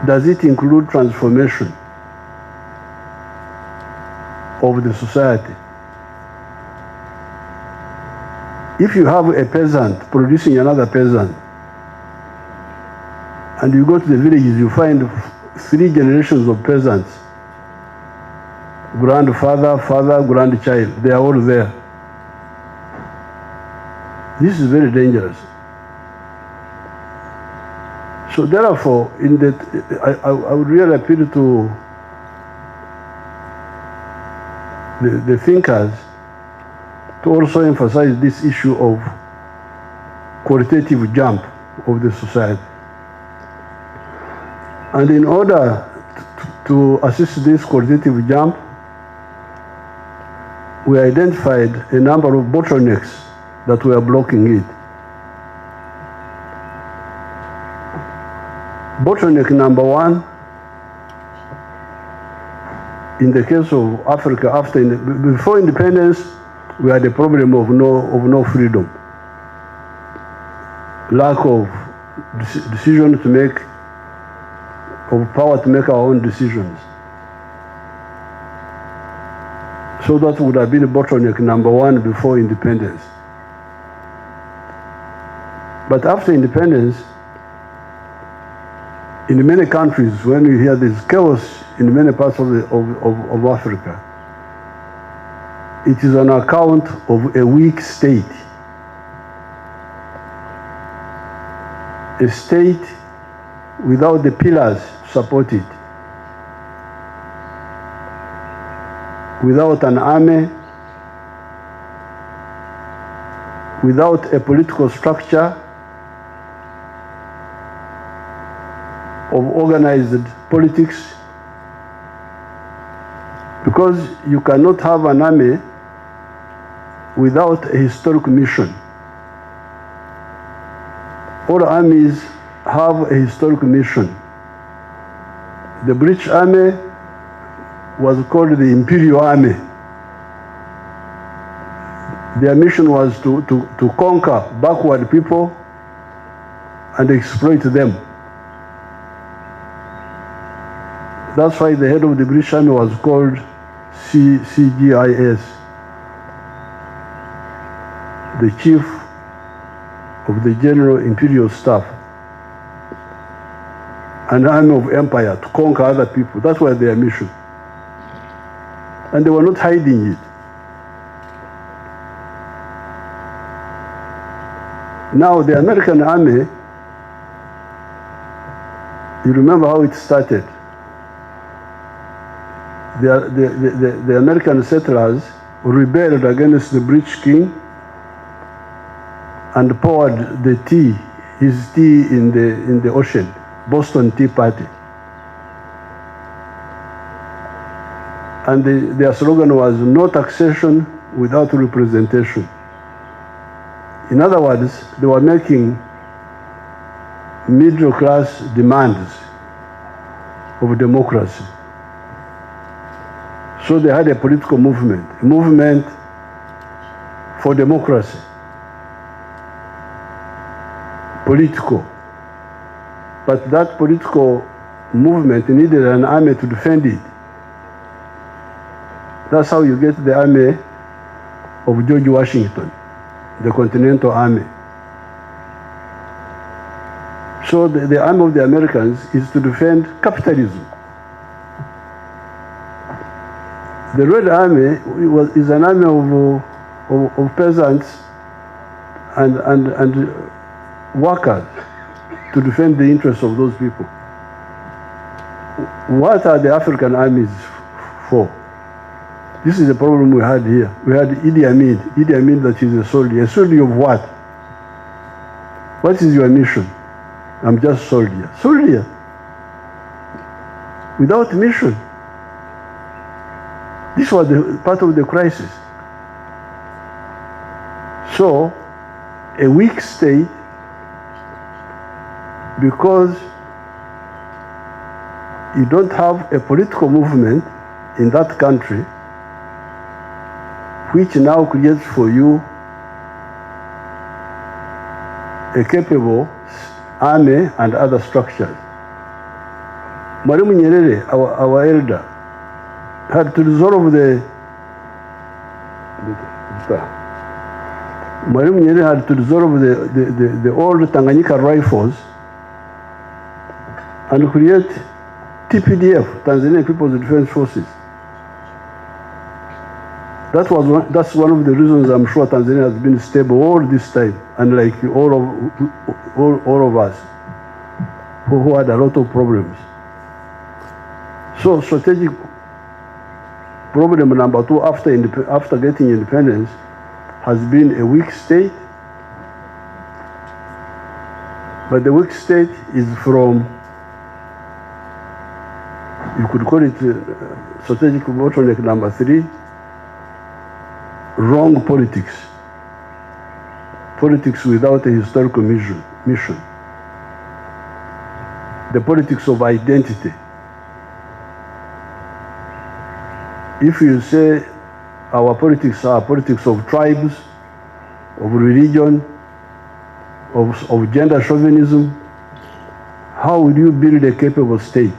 Does it include transformation of the society? If you have a peasant producing another peasant, and you go to the villages, you find 3 generations of peasants, grandfather, father, grandchild, they are all there. This is very dangerous. So therefore, in that, I would really appeal to the thinkers to also emphasize this issue of qualitative jump of the society. And in order to assist this qualitative jump, we identified a number of bottlenecks that were blocking it. Bottleneck number 1, in the case of Africa, before independence, we had a problem of no freedom, lack of decision to make, of power to make our own decisions. So that would have been bottleneck number 1 before independence. But after independence, in many countries, when you hear this chaos in many parts of Africa, it is on account of a weak state. A state without the pillars to support it. Without an army, without a political structure of organized politics, because you cannot have an army without a historic mission. All armies have a historic mission. The British Army was called the Imperial Army. Their mission was to conquer backward people and exploit them. That's why the head of the British Army was called CGIS, the Chief of the General Imperial Staff, an army of empire to conquer other people. That was their mission. And they were not hiding it. Now the American army, you remember how it started. The American settlers rebelled against the British king and poured his tea in the ocean, Boston Tea Party. And their slogan was no taxation without representation. In other words, they were making middle class demands of democracy. So they had a political movement, a movement for democracy, political. But that political movement needed an army to defend it. That's how you get the army of George Washington, the Continental Army. So the army of the Americans is to defend capitalism. The Red Army is an army of peasants and workers to defend the interests of those people. What are the African armies for? This is the problem we had here. We had Idi Amin that is a soldier. A soldier of what? What is your mission? I'm just soldier. Soldier. Without mission. This was part of the crisis. So, a weak state, because you don't have a political movement in that country, which now creates for you a capable army and other structures. Mwalimu Nyerere, our elder, had to resolve Mwalimu Nyerere had to resolve the old Tanganyika rifles and create TPDF, Tanzanian People's Defense Forces. That's one of the reasons I'm sure Tanzania has been stable all this time, unlike all of us who had a lot of problems. So strategic problem number 2 after getting independence has been a weak state, but the weak state is from, you could call it strategic bottleneck number 3, wrong politics. Politics without a historical mission. The politics of identity. If you say our politics are politics of tribes, of religion, of gender chauvinism, how will you build a capable state?